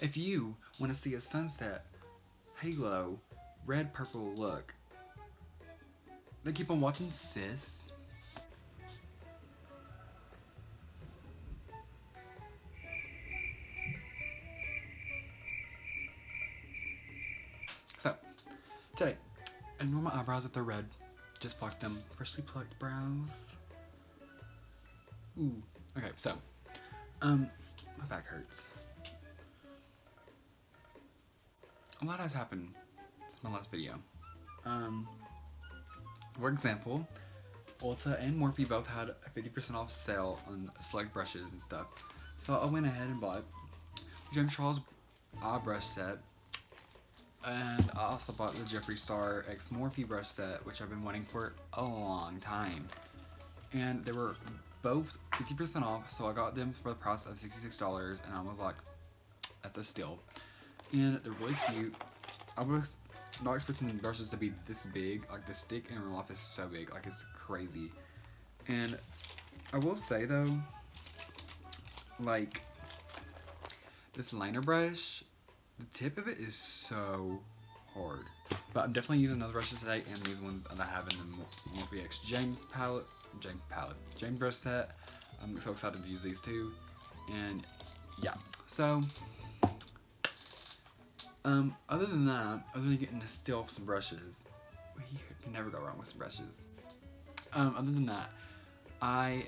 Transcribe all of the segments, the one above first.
If you want to see a sunset, halo, red purple look, then keep on watching, sis. So, today, ignore my eyebrows if they're red. Just pluck them. Freshly plucked brows. Ooh. Okay, so, my back hurts. A lot has happened since my last video. For example, Ulta and Morphe both had a 50% off sale on select brushes and stuff. So I went ahead and bought James Charles eye brush set. And I also bought the Jeffree Star X Morphe brush set, which I've been wanting for a long time. And they were both 50% off, so I got them for the price of $66, and I was like, that's a steal. And they're really cute. I was not expecting the brushes to be this big. Like, the stick in real life is so big, like, it's crazy. And I will say though, like, this liner brush, the tip of it is so hard. But I'm definitely using those brushes today, and these ones that I have in the Morphe X James brush set. I'm so excited to use these too. And yeah, so other than that, other than getting to steal some brushes, you can never go wrong with some brushes. Other than that, I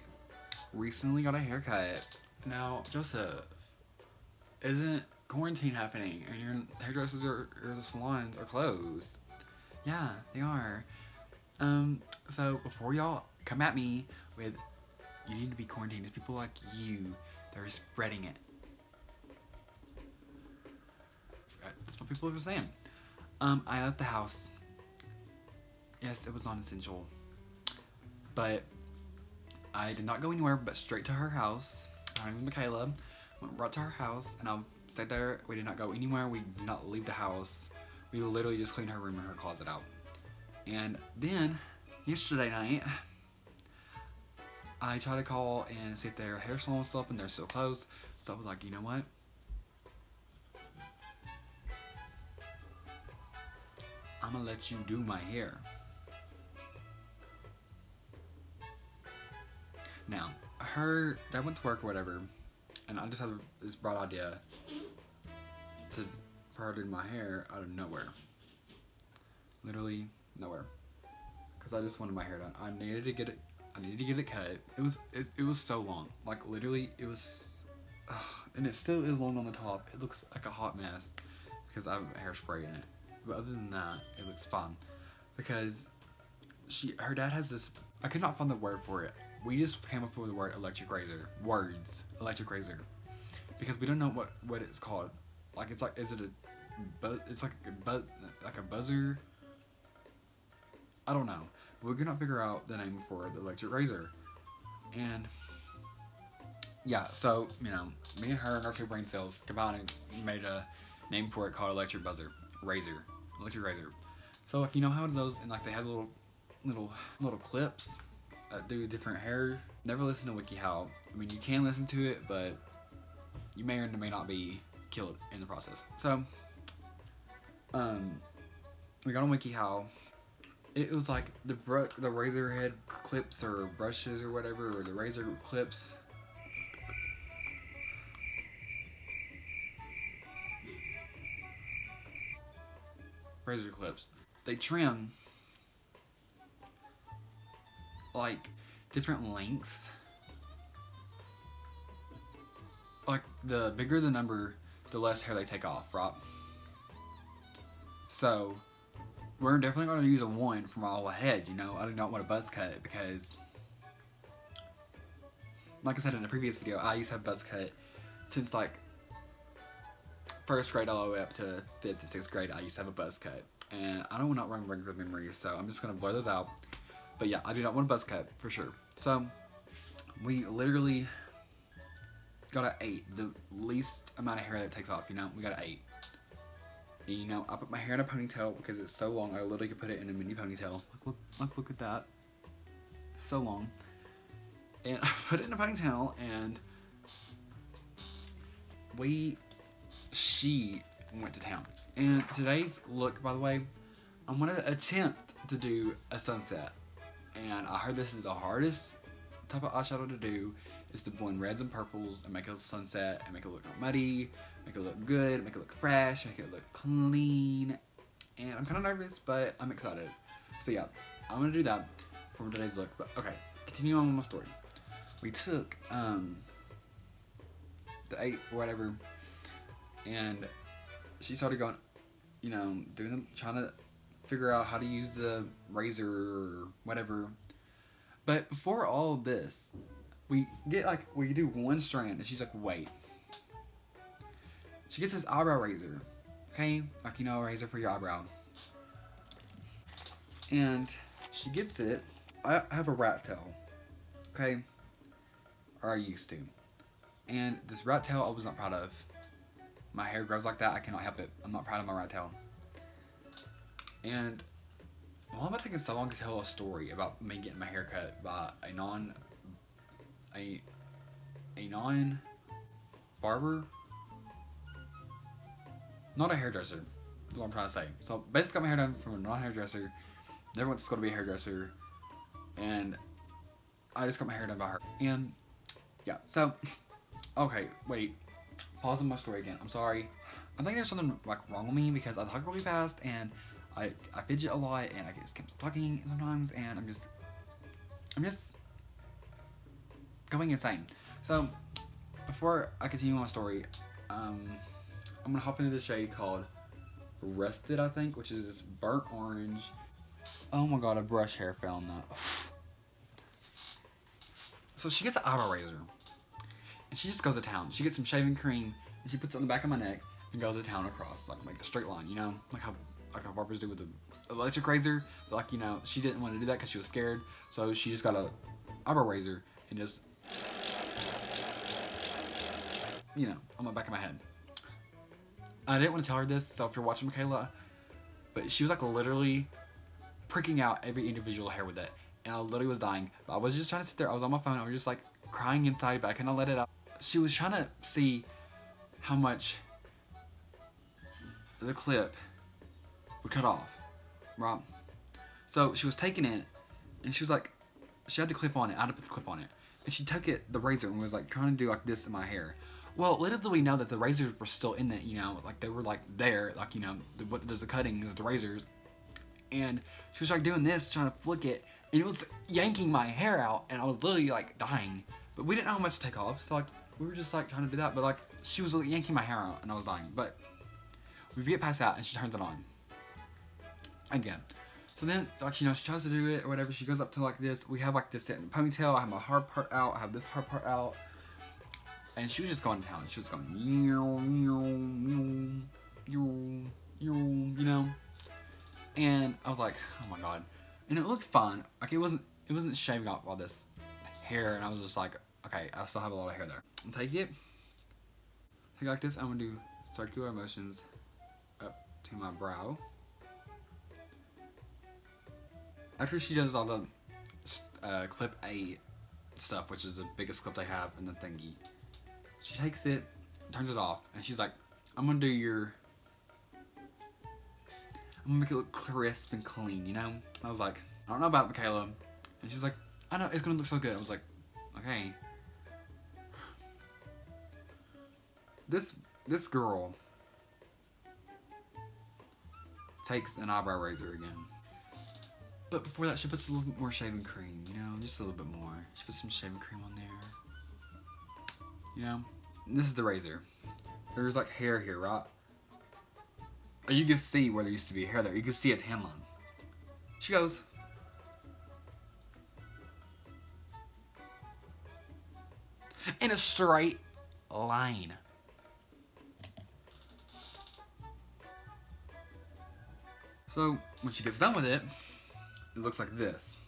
recently got a haircut. Now, Joseph, isn't quarantine happening and your hairdressers or the salons are closed? Yeah, they are. So before y'all come at me with, you need to be quarantined, there's people like you that are spreading it. That's what people are saying. I left the house. Yes, it was non-essential. But I did not go anywhere but straight to her house. I went with Michaela, went right to her house, and I stayed there. We did not go anywhere. We did not leave the house. We literally just cleaned her room and her closet out. And then, yesterday night, I tried to call and see if their hair salon was still open. They're still closed. So I was like, you know what? I'm gonna let you do my hair. Now, dad went to work or whatever, and I just had this bright idea for her to do my hair out of nowhere. Literally nowhere. Cause I just wanted my hair done. I needed to get it cut. It was so long. Like, literally, it was, and it still is long on the top. It looks like a hot mess because I have hairspray in it. But other than that, it looks fun because her dad has this. I could not find the word for it. We just came up with the word electric razor. Electric razor, because we don't know what it's called. Like, it's like, is it it's like a buzzer? I don't know. But we could not figure out the name for the electric razor. And yeah, so, you know, me and her and our two brain cells combined and made a name for it called electric razor. So, like, you know how those, and like they have little clips that do different hair. Never listen to WikiHow. I mean, you can listen to it, but you may or may not be killed in the process. So, we got on WikiHow. It was like the razor head clips or brushes or whatever, or the razor clips. Razor clips. They trim like different lengths. Like, the bigger the number, the less hair they take off, right? So we're definitely going to use a 1 for my whole head, you know. I do not want a buzz cut because, like I said in the previous video, I used to have buzz cut since like 1st grade all the way up to 5th and 6th grade. I used to have a buzz cut, and I don't want to run regular memories, so I'm just going to blur those out. But yeah, I do not want a buzz cut for sure. So we literally got an 8, the least amount of hair that it takes off, you know. We got an 8. And, you know, I put my hair in a ponytail because it's so long. I literally could put it in a mini ponytail. Look at that. It's so long. And I put it in a ponytail, and we she went to town. And today's look, by the way, I'm gonna attempt to do a sunset. And I heard this is the hardest type of eyeshadow to do, is to blend reds and purples and make it a sunset and make it look not muddy, make it look good, make it look fresh, make it look clean. And I'm kind of nervous, but I'm excited. So yeah, I'm gonna do that for today's look. But okay, continue on with my story. We took the 8 or whatever, and she started going, you know, trying to figure out how to use the razor or whatever. But before all of this, we do one strand, and she's like, wait. She gets this eyebrow razor, okay? Like, you know, a razor for your eyebrow. And she gets it. I have a rat tail, okay? Or I used to. And this rat tail I was not proud of. My hair grows like that, I cannot help it. I'm not proud of my rat tail. And why am I taking so long to tell a story about me getting my hair cut by a non barber? Not a hairdresser, is what I'm trying to say. So basically got my hair done from a non-hairdresser. Never went to school to be a hairdresser. And I just got my hair done by her. And yeah, so okay, wait. Pausing my story again. I'm sorry. I think there's something like wrong with me because I talk really fast and I fidget a lot and I just can't stop talking sometimes, and I'm just going insane. So before I continue my story, I'm gonna hop into this shade called Rested, I think, which is this burnt orange. Oh my god, a brush hair fell on that. So she gets an eyebrow razor and she just goes to town. She gets some shaving cream and she puts it on the back of my neck and goes to town across, like a straight line, you know, like how barbers do with the electric razor. But like, you know, she didn't want to do that because she was scared, so she just got a eyebrow razor and just, you know, on the back of my head. I didn't want to tell her this, so if you're watching, Michaela, but she was like literally pricking out every individual hair with it, and I literally was dying. But I was just trying to sit there. I was on my phone. I was just like crying inside, but I couldn't let it out. She was trying to see how much the clip would cut off, right? So she was taking it, and she was like, she had the clip on it. I had to put the clip on it, and she took it, the razor, and was like trying to do like this in my hair. Well, little did we know that the razors were still in it, you know, like they were like there, like, you know, what does the cutting is the razors. And she was like doing this, trying to flick it, and it was yanking my hair out, and I was literally like dying. But we didn't know how much to take off, so like we were just like trying to do that, but like she was yanking my hair out, and I was dying. But we get past that, and she turns it on again. So then, like, you know, she tries to do it or whatever. She goes up to like this. We have like this set in the ponytail. I have my hard part out. I have this hard part out. And she was just going to town. She was going, you know. And I was like, oh my god. And it looked fine. Like it wasn't shaving off all this hair. And I was just like, okay, I still have a lot of hair there. I'll take it like this. I'm gonna do circular motions up to my brow. After she does all the clip A stuff, which is the biggest clip they have in the thingy, she takes it, turns it off, and she's like, I'm gonna make it look crisp and clean, you know? And I was like, I don't know about Michaela. And she's like, I know, it's gonna look so good. I was like, okay. This girl takes an eyebrow razor again. But before that, she puts a little bit more shaving cream, you know? Just a little bit more. She puts some shaving cream on there. You know? And this is the razor. There's like hair here, right? You can see where there used to be hair there. You can see a tan line. She goes, in a straight line. So when she gets done with it, it looks like this.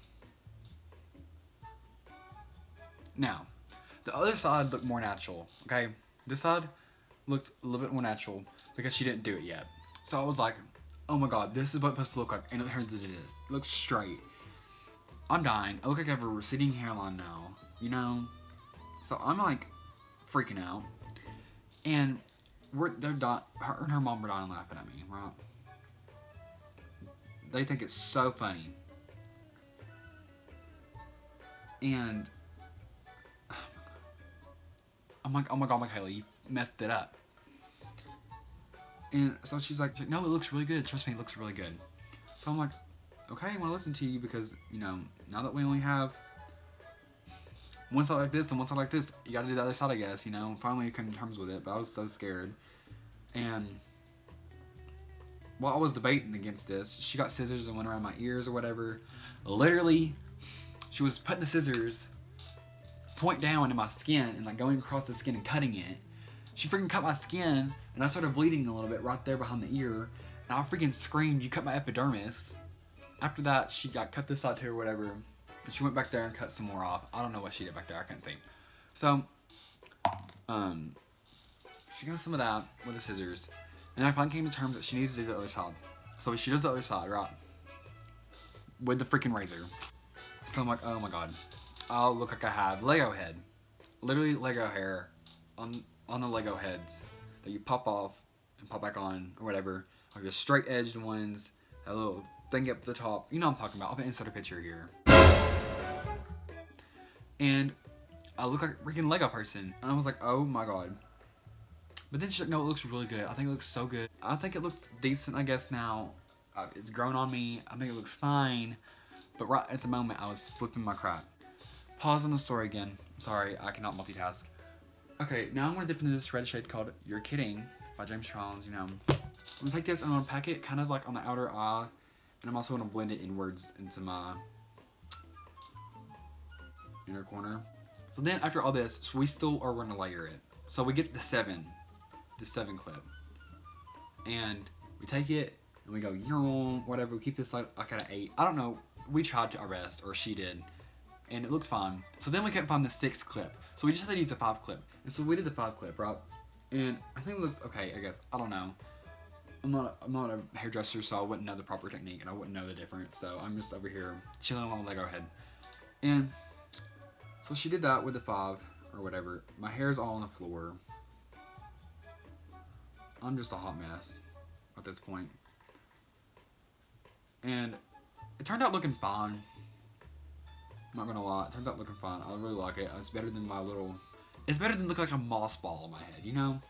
Now, the other side looked more natural, okay? This side looks a little bit more natural because she didn't do it yet. So I was like, oh my god, this is what it's supposed to look like, and it turns out it is. It looks straight. I'm dying. I look like I have a receding hairline now, you know? So I'm like freaking out. And they're dying. Her and her mom were dying laughing at me, right? They think it's so funny. And I'm like, oh my god, Michaela, you messed it up. And so she's like, no, it looks really good. Trust me, it looks really good. So I'm like, okay, I want to listen to you because, you know, now that we only have one side like this and one side like this, you gotta do the other side, I guess, you know. Finally, I came to terms with it, but I was so scared. And while I was debating against this, she got scissors and went around my ears or whatever. Literally, she was putting the scissors point down in my skin and like going across the skin and cutting it. She freaking cut my skin and I started bleeding a little bit right there behind the ear. And I freaking screamed, you cut my epidermis. After that, she got cut this side too or whatever. And she went back there and cut some more off. I don't know what she did back there, I couldn't see. So, she got some of that with the scissors. And I finally came to terms that she needs to do the other side. So she does the other side, right? With the freaking razor. So I'm like, oh my god. I'll look like I have Lego head. Literally Lego hair on the Lego heads that you pop off and pop back on or whatever. Like the straight edged ones, that little thing up the top. You know what I'm talking about. I'll insert a picture here. And I look like a freaking Lego person. And I was like, oh my god. But then she's like, no, it looks really good. I think it looks so good. I think it looks decent, I guess, now. It's grown on me. I think it looks fine. But right at the moment, I was flipping my crap. Pause on the story again. Sorry, I cannot multitask. Okay, now I'm going to dip into this red shade called You're Kidding by James Charles, you know. I'm going to take this and I'm going to pack it kind of like on the outer eye. And I'm also going to blend it inwards into my inner corner. So then after all this, so we still are going to layer it. So we get the 7 clip. And we take it and we go, whatever, we keep this like at an 8. I don't know, we tried to arrest, or she did. And it looks fine. So then we couldn't find the 6 clip. So we just had to use a 5 clip. And so we did the 5 clip, right? And I think it looks okay, I guess. I don't know. I'm not a hairdresser, so I wouldn't know the proper technique and I wouldn't know the difference. So I'm just over here chilling on a Lego head. And so she did that with the 5 or whatever. My hair's all on the floor. I'm just a hot mess at this point. And it turned out looking fine. I'm not gonna lie, it turns out looking fine. I really like it. It's better than it's better than look like a moss ball on my head, you know?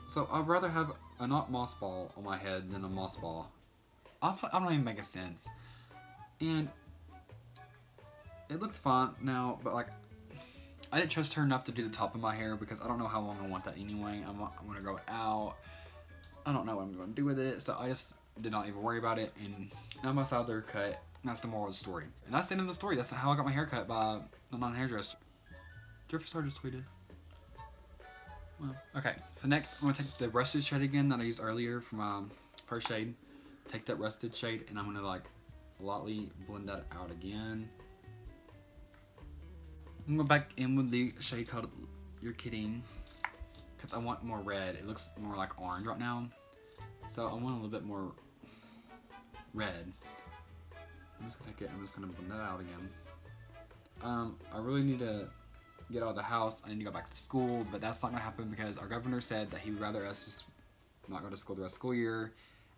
So I'd rather have a not moss ball on my head than a moss ball. I'm not even making sense. And it looks fine now, but like, I didn't trust her enough to do the top of my hair because I don't know how long I want that anyway. I'm gonna go out. I don't know what I'm gonna do with it, so I just did not even worry about it. And now my sides are cut. That's the moral of the story. And that's the end of the story. That's how I got my hair cut by a non-hairdresser. Jeffree Star just tweeted. Well, okay, so next I'm going to take the rusted shade again that I used earlier from my first shade. Take that rusted shade and I'm going to like lightly blend that out again. I'm going to go back in with the shade called You're Kidding. Because I want more red. It looks more like orange right now. So I want a little bit more red. I'm just gonna take it, I'm just gonna blend that out again. I really need to get out of the house. I need to go back to school, but that's not gonna happen because our governor said that he would rather us just not go to school the rest of the school year.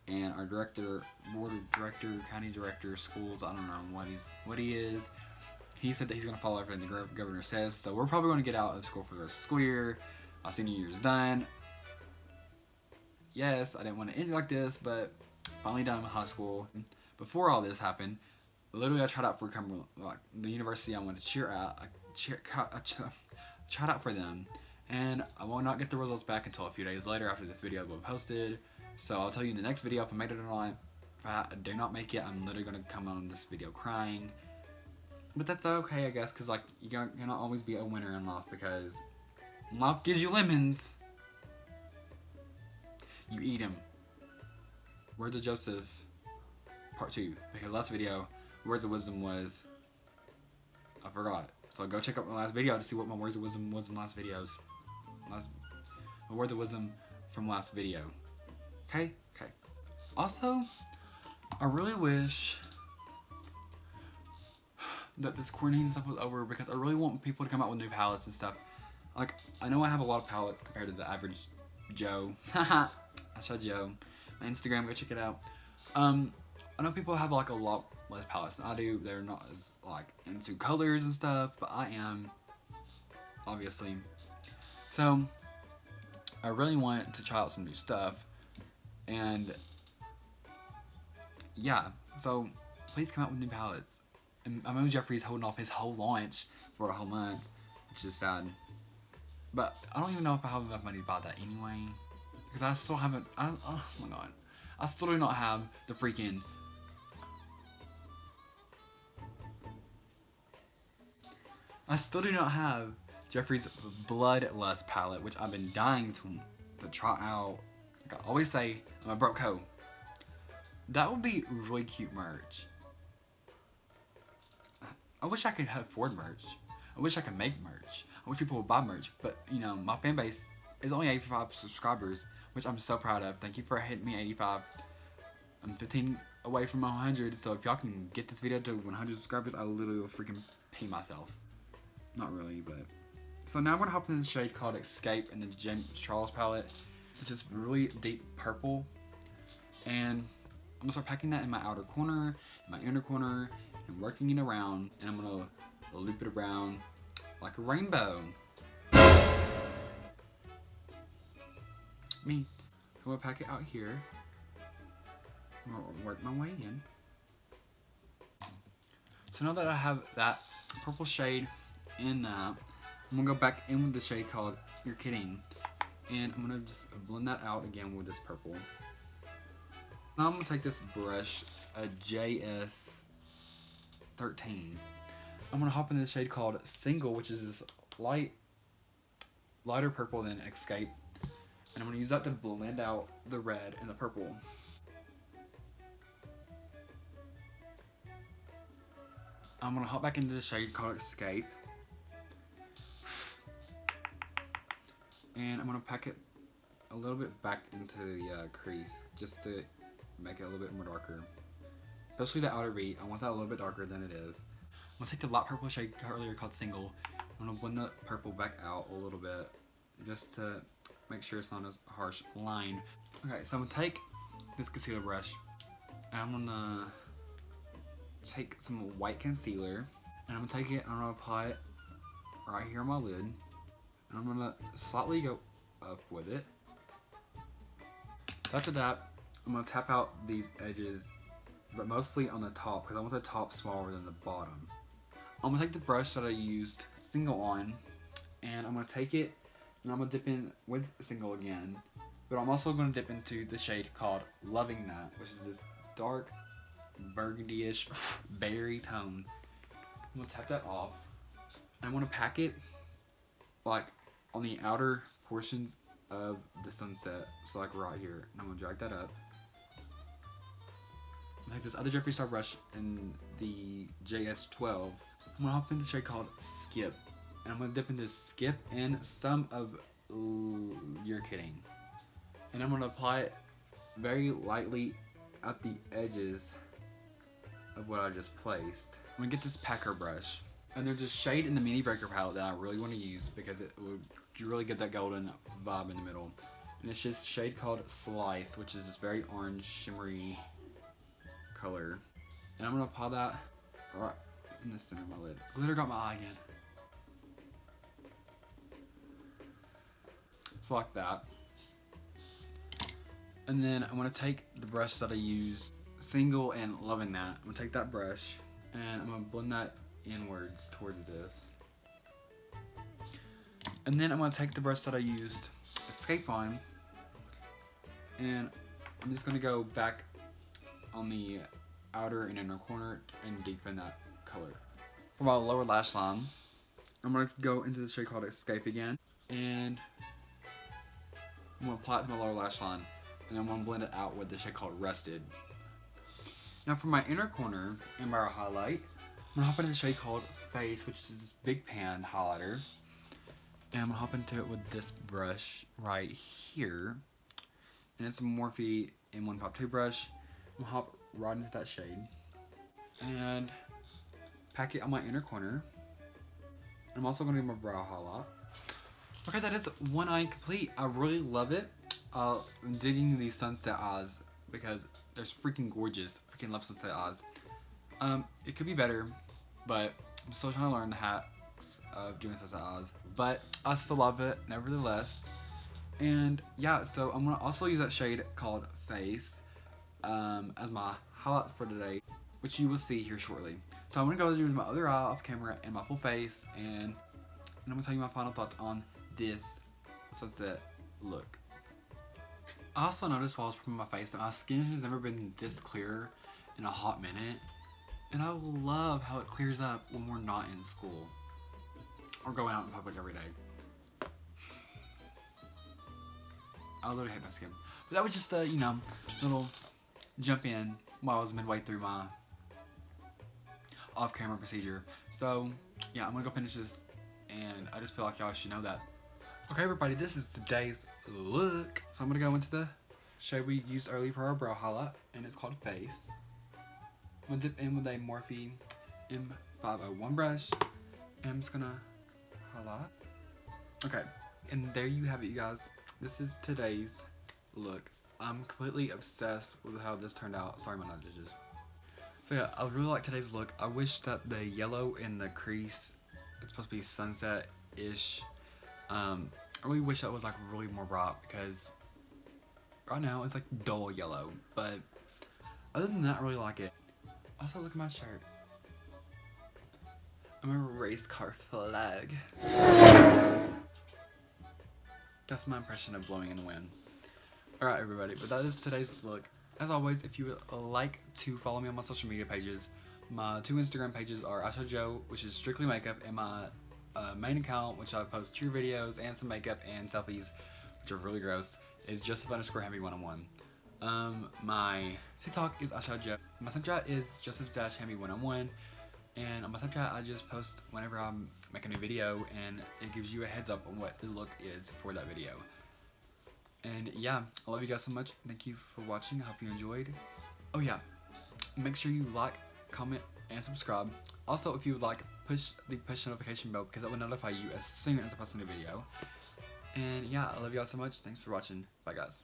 And our director, board director, county director, schools, I don't know what he is. He said that he's gonna follow everything the governor says. So we're probably gonna get out of school for the rest of the school year. Our senior year's done. Yes, I didn't want to end it like this, but finally done with high school. Before all this happened, literally I tried out for like the university I wanted to cheer at. I tried out for them, and I will not get the results back until a few days later after this video will be posted. So I'll tell you in the next video if I made it or not. If I do not make it, I'm literally gonna come on this video crying. But that's okay, I guess, because like you cannot always be a winner in life because life gives you lemons. You eat them. Words of Joseph, part 2. Because last video, Words of Wisdom was, I forgot. So go check out my last video to see what my Words of Wisdom was in last videos. My Words of Wisdom from last video. Okay? Okay. Also, I really wish that this quarantine stuff was over because I really want people to come out with new palettes and stuff. Like, I know I have a lot of palettes compared to the average Eyeshadjoe. Haha. Eyeshadjoe. My Instagram, go check it out. I know people have like a lot less palettes than I do. They're not as like into colors and stuff, but I am, obviously. So I really want to try out some new stuff, and yeah, so please come out with new palettes. And I know Jeffrey's holding off his whole launch for a whole month, which is sad. But I don't even know if I have enough money to buy that anyway, because I still haven't. Oh my god, I still do not have the freaking. I still do not have Jeffrey's Bloodlust palette, which I've been dying to try out. Like I always say, I'm a broke hoe. That would be really cute merch. I wish I could afford merch. I wish I could make merch. I wish people would buy merch. But, you know, my fan base is only 85 subscribers, which I'm so proud of. Thank you for hitting me 85. I'm 15 away from 100, so if y'all can get this video to 100 subscribers, I literally will freaking pay myself. Not really, but... So now I'm going to hop in the shade called Escape in the James Charles palette, which is really deep purple. And I'm going to start packing that in my outer corner, in my inner corner, and working it around. And I'm going to loop it around like a rainbow. Me. So I'm going to pack it out here. I'm going to work my way in. So now that I have that purple shade in that, I'm going to go back in with the shade called You're Kidding. And I'm going to just blend that out again with this purple. Now I'm going to take this brush, a JS13. I'm going to hop into the shade called Single, which is this lighter purple than Escape. And I'm going to use that to blend out the red and the purple. I'm going to hop back into the shade called Escape. And I'm going to pack it a little bit back into the crease just to make it a little bit more darker. Especially the outer V. I want that a little bit darker than it is. I'm going to take the light purple shade earlier called Single. I'm going to blend the purple back out a little bit just to make sure it's not as harsh line. Okay, so I'm going to take this concealer brush and I'm going to take some white concealer and I'm going to take it and I'm going to apply it right here on my lid. And I'm going to slightly go up with it. So after that, I'm going to tap out these edges, but mostly on the top because I want the top smaller than the bottom. I'm going to take the brush that I used Single on, and I'm going to take it and I'm going to dip in with Single again. But I'm also going to dip into the shade called Loving That, which is this dark burgundy-ish berry tone. I'm going to tap that off. And I'm going to pack it like on the outer portions of the sunset, so like right here. And I'm going to drag that up. I'm take this other Jeffree Star brush in the JS12. I'm going to hop in the shade called Skip. And I'm going to dip into Skip and some of You're Kidding. And I'm going to apply it very lightly at the edges of what I just placed. I'm going to get this packer brush. And there's a shade in the Mini Breaker palette that I really want to use because it would really get that golden vibe in the middle. And it's just a shade called Slice, which is this very orange shimmery color. And I'm going to apply that right in the center of my lid. Glitter got my eye again. So like that. And then I'm going to take the brush that I used, Single and Loving That. I'm going to take that brush and I'm going to blend that inwards towards this. And then I'm going to take the brush that I used Escape on, and I'm just going to go back on the outer and inner corner and deepen that color. For my lower lash line, I'm going to go into the shade called Escape again, and I'm going to apply it to my lower lash line, and I'm going to blend it out with the shade called Rested. Now for my inner corner and my highlight, I'm going to hop into the shade called Face, which is this big pan highlighter. And I'm going to hop into it with this brush right here. And it's a Morphe M152 brush. I'm going to hop right into that shade. And pack it on my inner corner. I'm also going to do my brow highlight. Okay, that is one eye complete. I really love it. I'm digging these sunset eyes because they're freaking gorgeous. Freaking love sunset eyes. It could be better, but I'm still trying to learn the hacks of doing sunset eyes. But I still love it, nevertheless. And yeah, so I'm gonna also use that shade called Face as my highlight for today, which you will see here shortly. So I'm gonna go with my other eye off camera and my full face, and I'm gonna tell you my final thoughts on this sunset look. I also noticed while I was prepping my face that my skin has never been this clear in a hot minute, and I love how it clears up when we're not in school or going out in public every day. I literally hate my skin. But that was just a, you know, little jump in while I was midway through my off-camera procedure. So yeah, I'm gonna go finish this, and I just feel like y'all should know that. Okay, everybody, this is today's look. So I'm gonna go into the shade we used earlier for our brow highlight, and it's called Face. I'm gonna dip in with a Morphe M501 brush, and I'm just gonna highlight. Okay, and there you have it, you guys. This is today's look. I'm completely obsessed with how this turned out. Sorry, my nudges. So yeah, I really like today's look. I wish that the yellow in the crease, it's supposed to be sunset-ish. I really wish that was like really more bright, because right now it's like dull yellow. But other than that, I really like it. Also, look at my shirt. I'm a race car flag. That's my impression of blowing in the wind. Alright, everybody, but that is today's look. As always, if you would like to follow me on my social media pages, my 2 Instagram pages are Eyeshadjoe, which is strictly makeup, and my main account, which I post cheer videos and some makeup and selfies, which are really gross, is Joseph_Hamby101. My TikTok is Eyeshadjoe. My Snapchat is Joseph-Hamby101. And on my Snapchat, I just post whenever I make a new video, and it gives you a heads up on what the look is for that video. And yeah, I love you guys so much. Thank you for watching. I hope you enjoyed. Oh yeah, make sure you like, comment, and subscribe. Also, if you would like, push the push notification bell, because that will notify you as soon as I post a new video. And yeah, I love you all so much. Thanks for watching. Bye, guys.